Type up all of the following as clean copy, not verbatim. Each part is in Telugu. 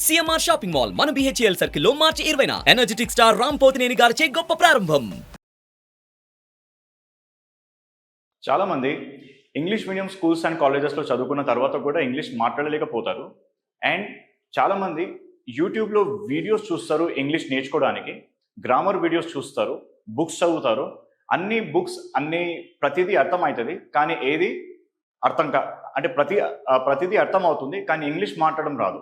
సిఎంఆర్ షాపింగ్ మాల్ మన బిహెచ్ఎల్ సర్కిల్లో మార్చి 20న ఎనర్జెటిక్ స్టార్ రామ్ పోతినేని గారిచే గొప్ప ప్రారంభం. చాలా మంది ఇంగ్లీష్ మీడియం స్కూల్స్ అండ్ కాలేజెస్లో చదువుకున్న తర్వాత కూడా ఇంగ్లీష్ మాట్లాడలేకపోతారు. అండ్ చాలామంది యూట్యూబ్లో వీడియోస్ చూస్తారు ఇంగ్లీష్ నేర్చుకోవడానికి, గ్రామర్ వీడియోస్ చూస్తారు, బుక్స్ చదువుతారు. అన్ని బుక్స్ ప్రతిదీ అర్థమవుతుంది, కానీ ఏది అర్థం అంటే ప్రతిదీ అర్థం అవుతుంది, కానీ ఇంగ్లీష్ మాట్లాడడం రాదు.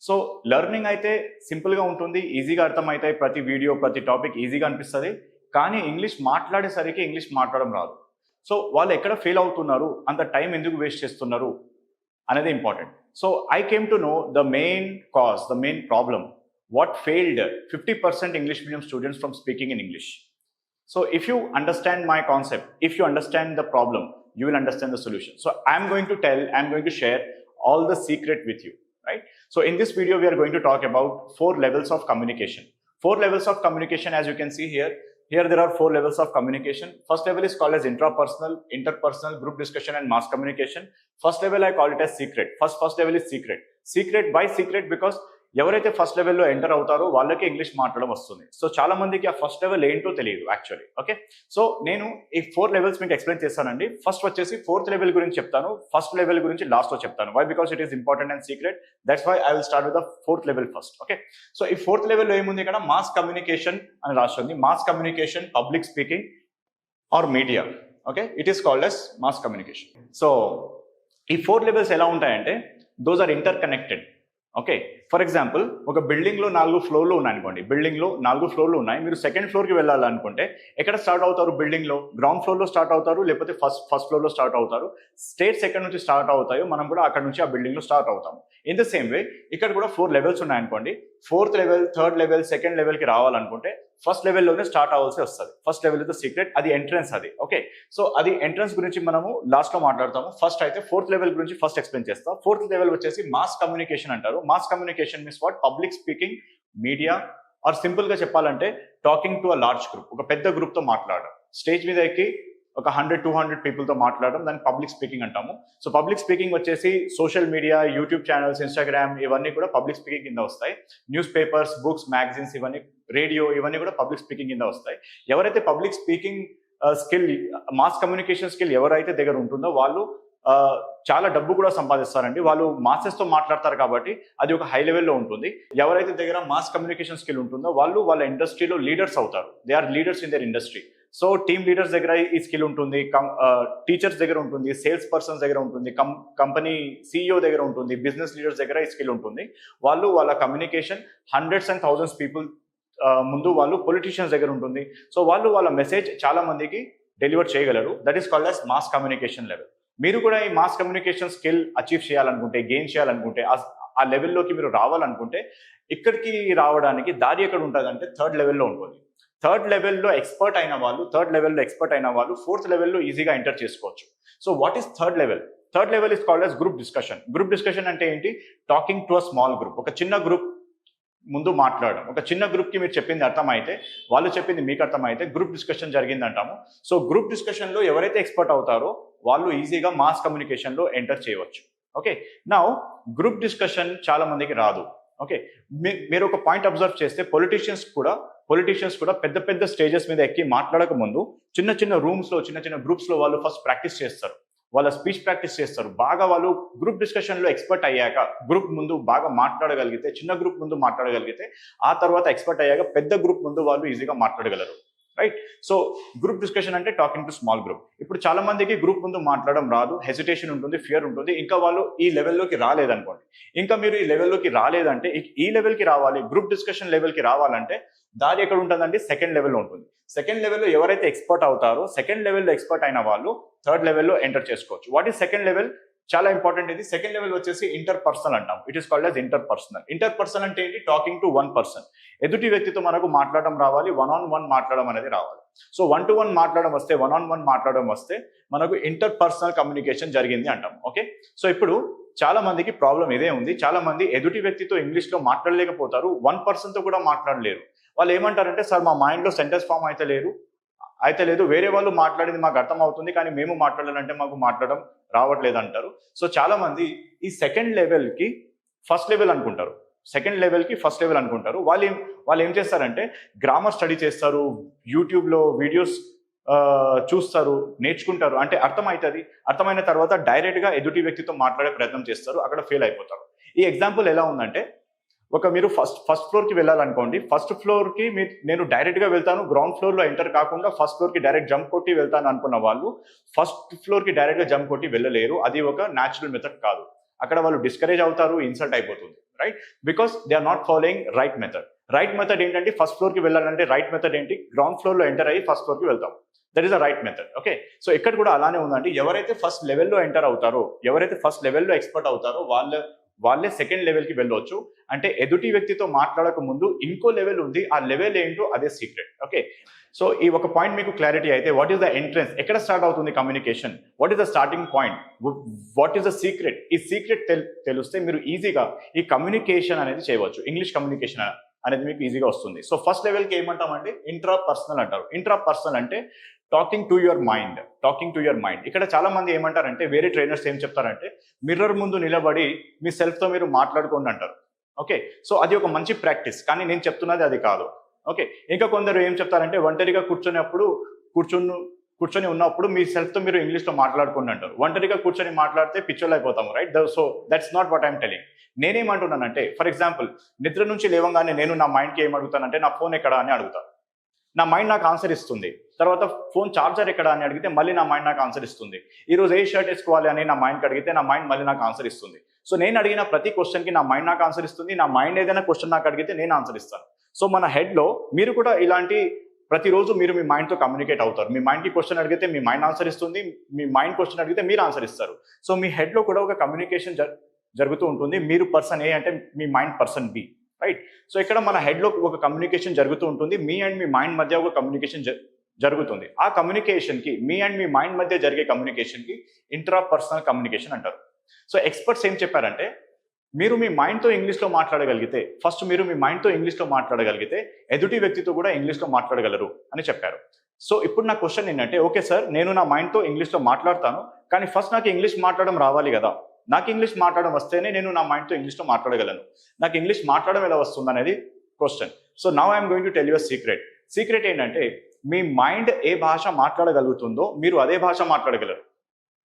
సో లెర్నింగ్ అయితే సింపుల్గా ఉంటుంది, ఈజీగా అర్థమవుతాయి, ప్రతి వీడియో ప్రతి టాపిక్ ఈజీగా అనిపిస్తుంది, కానీ ఇంగ్లీష్ మాట్లాడేసరికి ఇంగ్లీష్ మాట్లాడడం రాదు. సో వాళ్ళు ఎక్కడ ఫెయిల్ అవుతున్నారు, అంత టైం ఎందుకు వేస్ట్ చేస్తున్నారు అనేది important. So I came to know the main cause, the main problem, what failed 50% English medium students from speaking in English. So if you understand my concept, if you understand the problem, you will understand the solution. So I'm going to share all the secret with you, right? So in this video, we are going to talk about 4 levels of communication. 4 levels of communication, as you can see here. Here there are 4 levels of communication. First level is called as intrapersonal, interpersonal, group discussion and mass communication. First level I call it as secret. First level is secret. Secret, why secret? Because ఎవరైతే ఫస్ట్ లెవెల్లో ఎంటర్ అవుతారో వాళ్ళకి ఇంగ్లీష్ మాట్లాడడం వస్తుంది. సో చాలా మందికి ఆ ఫస్ట్ లెవెల్ ఏంటో తెలియదు యాక్చువల్లీ. ఓకే, సో నేను ఈ 4 లెవెల్స్ మీకు ఎక్స్ప్లెయిన్ చేస్తానండి. ఫస్ట్ వచ్చేసి 4th లెవెల్ గురించి చెప్తాను, ఫస్ట్ లెవెల్ గురించి లాస్ట్లో చెప్తాను. Why? Because it is important and secret. That's why I will start with the 4th level first. Okay, so ఈ 4th లెవెల్లో ఏముంది, ఇక్కడ మాస్ కమ్యూనికేషన్ అని రాస్తుంది. Mass communication, public speaking or media. Okay, it is called as mass communication. So ఈ 4 లెవెల్స్ ఎలా ఉంటాయంటే, those are interconnected. Okay, for example ఒక బిల్డింగ్లో 4 ఫ్లోర్లు ఉన్నాయి అనుకోండి. బిల్డింగ్లో 4 ఫ్లోర్లు ఉన్నాయి. మీరు సెకండ్ ఫ్లోర్కి వెళ్ళాలనుకుంటే ఎక్కడ స్టార్ట్ అవుతారు? బిల్డింగ్లో గ్రౌండ్ ఫ్లోర్లో స్టార్ట్ అవుతారు, లేకపోతే ఫస్ట్ ఫ్లోర్లో స్టార్ట్ అవుతారు. స్టేట్స్ ఎక్కడ నుంచి స్టార్ట్ అవుతాయో మనం కూడా అక్కడ నుంచి ఆ బిల్డింగ్లో స్టార్ట్ అవుతాము. ఇన్ ద సేమ్ వే ఇక్కడ కూడా 4 లెవెల్స్ ఉన్నాయనుకోండి. 4th level, 3rd level, 2nd లెవెల్కి రావాలనుకుంటే ఫస్ట్ లెవెల్లోనే స్టార్ట్ అవ్వాల్సి వస్తుంది. First level is the secret, అది ఎంట్రన్స్ అది. ఓకే, సో అది ఎంట్రన్స్ గురించి మనము లాస్ట్లో మాట్లాడతాము. ఫస్ట్ అయితే 4th లెవెల్ గురించి ఫస్ట్ ఎక్స్ప్లెయిన్ చేస్తాం. 4th లెవెల్ వచ్చేసి మాస్ కమ్యూనికేషన్ అంటారు. Mass communication means what? Public speaking, media, or సింపుల్గా చెప్పాలంటే talking to a large group. ఒక పెద్ద గ్రూప్తో మాట్లాడడం, స్టేజ్ మీద ఎక్కి ఒక 100-200 పీపుల్తో మాట్లాడడం, దాన్ని పబ్లిక్ స్పీకింగ్ అంటాము. సో పబ్లిక్ స్పీకింగ్ వచ్చేసి social media, YouTube channels, Instagram, ఇవన్నీ కూడా పబ్లిక్ స్పీకింగ్ కింద వస్తాయి. న్యూస్ పేపర్స్, బుక్స్, మ్యాగజైన్స్, ఇవన్నీ, రేడియో, ఇవన్నీ కూడా పబ్లిక్ స్పీకింగ్ కింద వస్తాయి. ఎవరైతే public speaking skill, mass communication skill ఎవరైతే దగ్గర ఉంటుందో వాళ్ళు చాలా డబ్బు కూడా సంపాదిస్తారండి. వాళ్ళు మాసెస్తో మాట్లాడతారు కాబట్టి అది ఒక హై లెవెల్లో ఉంటుంది. ఎవరైతే దగ్గర మాస్ కమ్యూనికేషన్ స్కిల్ ఉంటుందో వాళ్ళు వాళ్ళ ఇండస్ట్రీలో లీడర్స్ అవుతారు. They are leaders in their industry. So team leaders దగ్గర ఈ స్కిల్ ఉంటుంది, టీచర్స్ దగ్గర ఉంటుంది, సేల్స్ పర్సన్స్ దగ్గర ఉంటుంది, కంపెనీ CEO దగ్గర ఉంటుంది, బిజినెస్ లీడర్స్ దగ్గర ఈ స్కిల్ ఉంటుంది. వాళ్ళు వాళ్ళ communication hundreds and thousands people ముందు వాళ్ళు పొలిటీషియన్స్ దగ్గర ఉంటుంది. సో వాళ్ళు వాళ్ళ మెసేజ్ చాలా మందికి డెలివర్ చేయగలరు. That is called as mass communication level. మీరు కూడా ఈ మాస్ కమ్యూనికేషన్ స్కిల్ అచీవ్ చేయాలనుకుంటే, గెయిన్ చేయాలనుకుంటే, ఆ లెవెల్లోకి మీరు రావాలనుకుంటే ఇక్కడికి రావడానికి దారి ఎక్కడ ఉంటుంది అంటే 3rd లెవెల్లో ఉంటుంది. 3rd లెవెల్లో ఎక్స్పర్ట్ అయిన వాళ్ళు 4th లెవెల్లో ఈజీగా ఎంటర్ చేసుకోవచ్చు. So what is 3rd level? 3rd level is called as group discussion. Group discussion అంటే ఏంటి? Talking to a small group. ఒక చిన్న గ్రూప్ ముందు మాట్లాడడం. ఒక చిన్న గ్రూప్కి మీరు చెప్పింది అర్థమైతే, వాళ్ళు చెప్పింది మీకు అర్థమైతే గ్రూప్ డిస్కషన్ జరిగింది అంటాము. సో గ్రూప్ డిస్కషన్లో ఎవరైతే ఎక్స్పర్ట్ అవుతారో వాళ్ళు ఈజీగా మాస్ కమ్యూనికేషన్లో ఎంటర్ చేయవచ్చు. ఓకే, నౌ గ్రూప్ డిస్కషన్ చాలా మందికి రాదు. ఓకే, మీరు ఒక పాయింట్ అబ్జర్వ్ చేస్తే పొలిటీషియన్స్ కూడా పెద్ద పెద్ద స్టేజెస్ మీద ఎక్కి మాట్లాడక ముందు చిన్న చిన్న రూమ్స్లో, చిన్న చిన్న గ్రూప్స్లో వాళ్ళు ఫస్ట్ ప్రాక్టీస్ చేస్తారు. వాళ్ళ స్పీచ్ ప్రాక్టీస్ చేస్తారు. బాగా వాళ్ళు గ్రూప్ డిస్కషన్లో ఎక్స్పర్ట్ అయ్యాక, గ్రూప్ ముందు బాగా మాట్లాడగలిగితే, చిన్న గ్రూప్ ముందు మాట్లాడగలిగితే, ఆ తర్వాత ఎక్స్పర్ట్ అయ్యాక పెద్ద గ్రూప్ ముందు వాళ్ళు ఈజీగా మాట్లాడగలరు. రైట్? సో గ్రూప్ డిస్కషన్ అంటే టాకింగ్ టు స్మాల్ గ్రూప్. ఇప్పుడు చాలా మందికి గ్రూప్ ముందు మాట్లాడడం రాదు, హెసిటేషన్ ఉంటుంది, ఫియర్ ఉంటుంది. ఇంకా వాళ్ళు ఈ లెవెల్లోకి రాలేదనుకోండి. ఇంకా మీరు ఈ లెవెల్లోకి రాలేదంటే, ఈ లెవెల్కి రావాలి, గ్రూప్ డిస్కషన్ లెవెల్కి రావాలంటే దారి ఎక్కడ ఉంటుందండి? 2nd లెవెల్లో ఉంటుంది. 2nd లెవెల్లో ఎవరైతే ఎక్స్పర్ట్ అవుతారో, 2nd లెవెల్లో ఎక్స్పర్ట్ అయిన వాళ్ళు 3rd లెవెల్లో ఎంటర్ చేసుకోవచ్చు. What is 2nd level? చాలా ఇంపార్టెంట్ ఇది. 2nd లెవెల్ వచ్చేసి ఇంటర్పర్సనల్ అంటాం. It is called as interpersonal. Interpersonal అంటే ఏంటి? Talking to 1 person. ఎదుటి వ్యక్తితో మనకు మాట్లాడడం రావాలి, 1-on-1 మాట్లాడడం అనేది రావాలి. సో 1-to-1 మాట్లాడడం వస్తే, 1-on-1 మాట్లాడడం వస్తే మనకు ఇంటర్పర్సనల్ కమ్యూనికేషన్ జరిగింది అంటాం. ఓకే, సో ఇప్పుడు చాలా మందికి ప్రాబ్లం ఇదే ఉంది. చాలా మంది ఎదుటి వ్యక్తితో ఇంగ్లీష్లో మాట్లాడలేకపోతారు, 1 పర్సన్తో కూడా మాట్లాడలేరు. వాళ్ళు ఏమంటారంటే, సార్ మా మైండ్లో సెంటెన్స్ ఫామ్ అయితే లేదు, వేరే వాళ్ళు మాట్లాడింది మాకు అర్థం అవుతుంది, కానీ మేము మాట్లాడాలంటే మాకు మాట్లాడడం రావట్లేదు అంటారు. సో చాలా మంది ఈ 2nd లెవెల్కి 1st లెవెల్ అనుకుంటారు. సెకండ్ లెవెల్కి ఫస్ట్ లెవెల్ అనుకుంటారు. వాళ్ళు ఏం చేస్తారంటే గ్రామర్ స్టడీ చేస్తారు, యూట్యూబ్లో వీడియోస్ చూస్తారు, నేర్చుకుంటారు, అంటే అర్థమైన తర్వాత డైరెక్ట్గా ఎదుటి వ్యక్తితో మాట్లాడే ప్రయత్నం చేస్తారు, అక్కడ ఫెయిల్ అయిపోతారు. ఈ ఎగ్జాంపుల్ ఎలా ఉందంటే, మీరు ఫస్ట్ ఫ్లోర్కి వెళ్ళాలనుకోండి, ఫస్ట్ ఫ్లోర్కి నేను డైరెక్ట్గా వెళ్తాను, గ్రౌండ్ ఫ్లోర్లో ఎంటర్ కాకుండా ఫస్ట్ ఫ్లోర్కి డైరెక్ట్ జంప్ కొట్టి వెళ్తాను అనుకున్న వాళ్ళు ఫస్ట్ ఫ్లోర్కి డైరెక్ట్గా జంప్ కొట్టి వెళ్ళలేరు. అది ఒక న్యాచురల్ మెథడ్ కాదు. అక్కడ వాళ్ళు డిస్కరేజ్ అవుతారు, ఇన్సల్ట్ అయిపోతుంది, right? Because they are not following right method. Right method ఏంటంటే, ఫస్ట్ ఫ్లోర్కి వెళ్ళాలంటే రైట్ మెథడ్ ఏంటి? గ్రౌండ్ ఫ్లోర్లో ఎంటర్ అయ్యి ఫస్ట్ ఫ్లోర్కి వెళ్తాం. That is the right method. Okay, so ఇక్కడ కూడా అలానే ఉందండి. ఎవరైతే ఫస్ట్ లెవెల్లో ఎంటర్ అవుతారో, ఎవరైతే ఫస్ట్ లెవెల్లో ఎక్స్పర్ట్ అవుతారో వాళ్ళే సెకండ్ లెవెల్కి వెళ్ళొచ్చు. అంటే ఎదుటి వ్యక్తితో మాట్లాడక ముందు ఇంకో లెవెల్ ఉంది, ఆ లెవెల్ ఏంటో అదే సీక్రెట్. ఓకే, సో ఈ ఒక పాయింట్ మీకు క్లారిటీ అయితే, వాట్ ఈస్ ద ఎంట్రన్స్, ఎక్కడ స్టార్ట్ అవుతుంది communication, what is the starting point, what is the secret, ఈ సీక్రెట్ తెలిస్తే మీరు ఈజీగా ఈ కమ్యూనికేషన్ అనేది చేయవచ్చు. ఇంగ్లీష్ కమ్యూనికేషన్ అనేది మీకు ఈజీగా వస్తుంది. సో ఫస్ట్ లెవెల్కి ఏమంటామంటే ఇంట్రాపర్సనల్ అంటారు. ఇంట్రాపర్సనల్ అంటే టాకింగ్ టు యువర్ మైండ్. ఇక్కడ చాలా మంది ఏమంటారంటే, వేరే ట్రైనర్స్ ఏం చెప్తారంటే, మిర్రర్ ముందు నిలబడి మీ సెల్ఫ్తో మీరు మాట్లాడుకోండి అంటారు. ఓకే, సో అది ఒక మంచి ప్రాక్టీస్, కానీ నేను చెప్తున్నది అది కాదు. ఓకే, ఇంకా కొందరు ఏం చెప్తారంటే, ఒంటరిగా కూర్చొని ఉన్నప్పుడు మీ సెల్ఫ్తో మీరు ఇంగ్లీష్లో మాట్లాడుకోండి అంటారు. ఒంటరిగా కూర్చొని మాట్లాడితే పిచ్చోళ్ళు అయిపోతాము, right? So that's not what I'm telling. నేనేమంటున్నానంటే, ఫర్ ఎగ్జాంపుల్, నిద్ర నుంచి లేవగానే నేను నా మైండ్కి ఏమడుగుతానంటే, నా ఫోన్ ఎక్కడా అని అడుగుతాను. నా మైండ్ నాకు ఆన్సర్ ఇస్తుంది. తర్వాత ఫోన్ ఛార్జర్ ఎక్కడ అని అడిగితే మళ్ళీ నా మైండ్ నాకు ఆన్సర్ ఇస్తుంది. ఈరోజు ఏ షర్ట్ వేసుకోవాలి అని నా మైండ్కి అడిగితే నా మైండ్ మళ్ళీ నాకు ఆన్సర్ ఇస్తుంది. సో నేను అడిగిన ప్రతి క్వశ్చన్కి నా మైండ్ నాకు ఆన్సర్ ఇస్తుంది. నా మైండ్ ఏదైనా క్వశ్చన్ నాకు అడిగితే నేను ఆన్సర్ ఇస్తాను. సో మన హెడ్లో మీరు కూడా ఇలాంటి ప్రతిరోజు మీరు మీ మైండ్తో కమ్యూనికేట్ అవుతారు. మీ మైండ్కి క్వశ్చన్ అడిగితే మీ మైండ్ ఆన్సర్ ఇస్తుంది, మీ మైండ్ క్వశ్చన్ అడిగితే మీరు ఆన్సర్ ఇస్తారు. సో మీ హెడ్లో కూడా ఒక కమ్యూనికేషన్ జరుగుతూ ఉంటుంది. మీరు పర్సన్ ఏ అంటే మీ mind person B, right? So ఇక్కడ మన హెడ్లో ఒక కమ్యూనికేషన్ జరుగుతూ ఉంటుంది. మీ అండ్ మీ మైండ్ మధ్య ఒక కమ్యూనికేషన్ జరుగుతుంది. ఆ కమ్యూనికేషన్కి, మీ అండ్ మీ మైండ్ మధ్య జరిగే కమ్యూనికేషన్కి ఇంట్రాపర్సనల్ కమ్యూనికేషన్ అంటారు. సో ఎక్స్పర్ట్స్ ఏం చెప్పారంటే, మీరు మీ మైండ్తో ఇంగ్లీష్లో మాట్లాడగలిగితే, ఫస్ట్ మీరు మీ మైండ్తో ఇంగ్లీష్లో మాట్లాడగలిగితే ఎదుటి వ్యక్తితో కూడా ఇంగ్లీష్లో మాట్లాడగలరు అని చెప్పారు. సో ఇప్పుడు నా క్వశ్చన్ ఏంటంటే, ఓకే సార్, నేను నా మైండ్తో ఇంగ్లీష్లో మాట్లాడతాను, కానీ ఫస్ట్ నాకు ఇంగ్లీష్ మాట్లాడడం రావాలి కదా. నాకు ఇంగ్లీష్ మాట్లాడడం వస్తేనే నేను నా మైండ్తో ఇంగ్లీష్లో మాట్లాడగలను. నాకు ఇంగ్లీష్ మాట్లాడడం ఎలా వస్తుంది అనేది question. So now I'm going to tell you secret ఏంటంటే, మీ మైండ్ ఏ భాష మాట్లాడగలుగుతుందో మీరు అదే భాష మాట్లాడగలరు.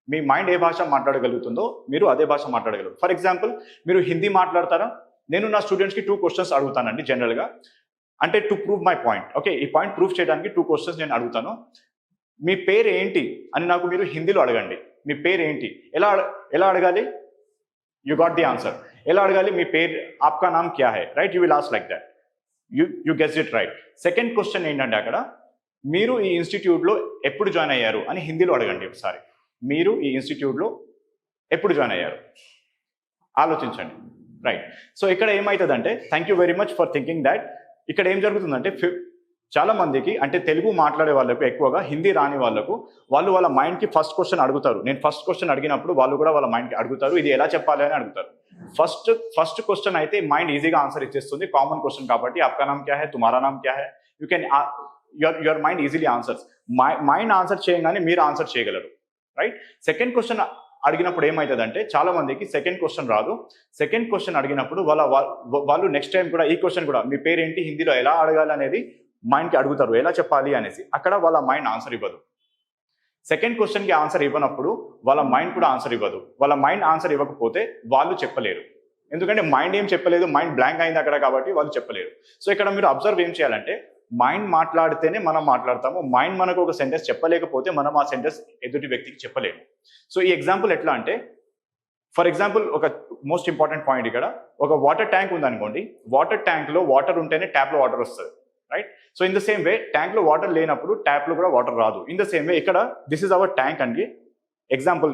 మీ మైండ్ ఏ భాష మాట్లాడగలుగుతుందో మీరు అదే భాష మాట్లాడగలరు. ఫర్ ఎగ్జాంపుల్, మీరు హిందీ మాట్లాడతారా? నేను నా స్టూడెంట్స్కి 2 క్వశ్చన్స్ అడుగుతానండి జనరల్గా, అంటే to prove my point. Okay, ఈ పాయింట్ ప్రూవ్ చేయడానికి 2 క్వశ్చన్స్ నేను అడుగుతాను. మీ పేరు ఏంటి అని నాకు మీరు హిందీలో అడగండి. మీ పేరు ఏంటి? ఎలా అడగాలి? You got the answer. ఎలా అడగాలి? మీ పేరు, ఆప్కా నామ్ క్యా high, right? You will ask like that. You guess it right. Second question ఏంటంటే, అక్కడ మీరు ఈ ఇన్స్టిట్యూట్లో ఎప్పుడు జాయిన్ అయ్యారు అని హిందీలో అడగండి ఒకసారి. మీరు ఈ ఇన్స్టిట్యూట్లో ఎప్పుడు జాయిన్ అయ్యారు ఆలోచించండి, రైట్? సో ఇక్కడ ఏమవుతుందంటే, thank you very much for thinking that. ఇక్కడ ఏం జరుగుతుందంటే, చాలా మందికి, అంటే తెలుగు మాట్లాడే వాళ్ళకు, ఎక్కువగా హిందీ రాని వాళ్ళకు, వాళ్ళ మైండ్కి ఫస్ట్ క్వశ్చన్ అడుగుతారు. నేను ఫస్ట్ క్వశ్చన్ అడిగినప్పుడు వాళ్ళు కూడా వాళ్ళ మైండ్కి అడుగుతారు, ఇది ఎలా చెప్పాలి అని అడుగుతారు. ఫస్ట్ క్వశ్చన్ అయితే మైండ్ ఈజీగా ఆన్సర్ ఇచ్చేస్తుంది, కామన్ క్వశ్చన్ కాబట్టి. ఆప్కా నామ్ క్యా హై, తుమారా నామ్ క్యా high, you can your mind easily answers. Mind answer చేయగానే మీరు ఆన్సర్ చేయగలరు, రైట్? సెకండ్ క్వశ్చన్ అడిగినప్పుడు ఏమవుతుందంటే, చాలా మందికి సెకండ్ క్వశ్చన్ రాదు. సెకండ్ క్వశ్చన్ అడిగినప్పుడు వాళ్ళు నెక్స్ట్ టైం కూడా ఈ క్వశ్చన్ కూడా, మీ పేరేంటి, హిందీలో ఎలా అడగాలి అనేది మైండ్కి అడుగుతారు, ఎలా చెప్పాలి అనేసి. అక్కడ వాళ్ళ మైండ్ ఆన్సర్ ఇవ్వదు. సెకండ్ క్వశ్చన్కి ఆన్సర్ ఇవ్వనప్పుడు వాళ్ళ మైండ్ కూడా ఆన్సర్ ఇవ్వదు. వాళ్ళ మైండ్ ఆన్సర్ ఇవ్వకపోతే వాళ్ళు చెప్పలేరు, ఎందుకంటే మైండ్ ఏం చెప్పలేదు, మైండ్ బ్లాంక్ అయింది అక్కడ, కాబట్టి వాళ్ళు చెప్పలేరు. సో ఇక్కడ మీరు అబ్జర్వ్ ఏం చేయాలంటే, మైండ్ మాట్లాడితేనే మనం మాట్లాడతాము. మైండ్ మనకు ఒక సెంటెన్స్ చెప్పలేకపోతే మనం ఆ సెంటెన్స్ ఎదుటి వ్యక్తికి చెప్పలేము. సో ఈ ఎగ్జాంపుల్ ఎట్లా అంటే, ఫర్ ఎగ్జాంపుల్, ఒక మోస్ట్ ఇంపార్టెంట్ పాయింట్, ఇక్కడ ఒక వాటర్ ట్యాంక్ ఉందనుకోండి. వాటర్ ట్యాంక్లో వాటర్ ఉంటేనే ట్యాప్లో వాటర్ వస్తుంది, right? So in the same way, ట్యాంక్లో వాటర్ లేనప్పుడు ట్యాప్లో కూడా వాటర్ రాదు. ఇన్ ద సేమ్ వే, ఇక్కడ దిస్ ఇస్ అవర్ ట్యాంక్ అండి. Example,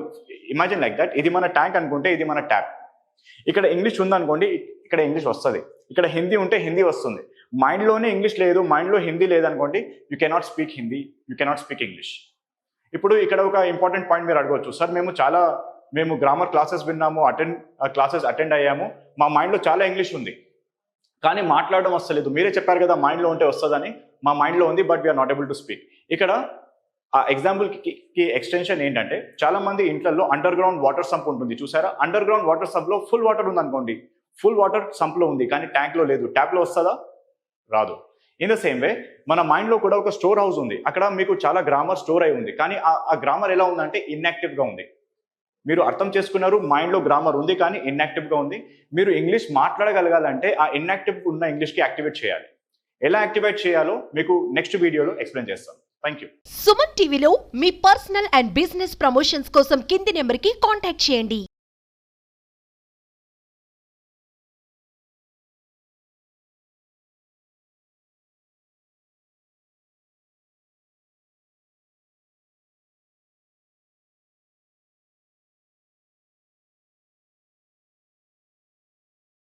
imagine like that. ఇది మన ట్యాంక్ అనుకుంటే ఇది మన ట్యాప్. ఇక్కడ ఇంగ్లీష్ ఉందనుకోండి, ఇక్కడ ఇంగ్లీష్ వస్తుంది. ఇక్కడ హిందీ ఉంటే హిందీ వస్తుంది. మైండ్లోనే ఇంగ్లీష్ లేదు, మైండ్లో హిందీ లేదనుకోండి, you cannot speak Hindi, you cannot speak English. ఇప్పుడు ఇక్కడ ఒక ఇంపార్టెంట్ పాయింట్ మీరు అడగవచ్చు, సార్ మేము గ్రామర్ క్లాసెస్ విన్నాము, క్లాసెస్ అటెండ్ అయ్యాము, మా మైండ్లో చాలా ఇంగ్లీష్ ఉంది, కానీ మాట్లాడడం వస్తలేదు. మీరే చెప్పారు కదా మైండ్లో ఉంటే వస్తుందని. మా మైండ్లో ఉంది, but we are not able to speak. ఇక్కడ ఆ ఎగ్జాంపుల్కి ఎక్స్టెన్షన్ ఏంటంటే, చాలా మంది ఇంట్లో అండర్ గ్రౌండ్ వాటర్ సంప్ ఉంటుంది చూసారా? అండర్ గ్రౌండ్ వాటర్ సంప్లో ఫుల్ వాటర్ ఉందనుకోండి, ఫుల్ వాటర్ సంప్లో ఉంది కానీ ట్యాంక్లో లేదు, ట్యాప్లో వస్తుందా? రాదు. ఇన్ ద సేమ్ వే మన మైండ్లో కూడా ఒక స్టోర్ హౌస్ ఉంది. అక్కడ మీకు చాలా గ్రామర్ స్టోర్ అయి ఉంది, కానీ ఆ గ్రామర్ ఎలా ఉందంటే ఇన్యాక్టివ్గా ఉంది. మీరు అర్థం చేసుకున్నారు, మైండ్లో గ్రామర్ ఉంది కానీ ఇన్యాక్టివ్గా ఉంది. మీరు ఇంగ్లీష్ మాట్లాడగలగాలంటే ఆ ఇన్యాక్టివ్ ఉన్న ఇంగ్లీష్కి యాక్టివేట్ చేయాలి. ఎలా యాక్టివేట్ చేయాలో మీకు నెక్స్ట్ వీడియోలో ఎక్స్ప్లెయిన్ చేస్తాను. Thank you. సుమన్ టీవీలో మీ పర్సనల్ అండ్ బిజినెస్ ప్రమోషన్స్ కోసం కింది నెంబర్కి కాంటాక్ట్ చేయండి.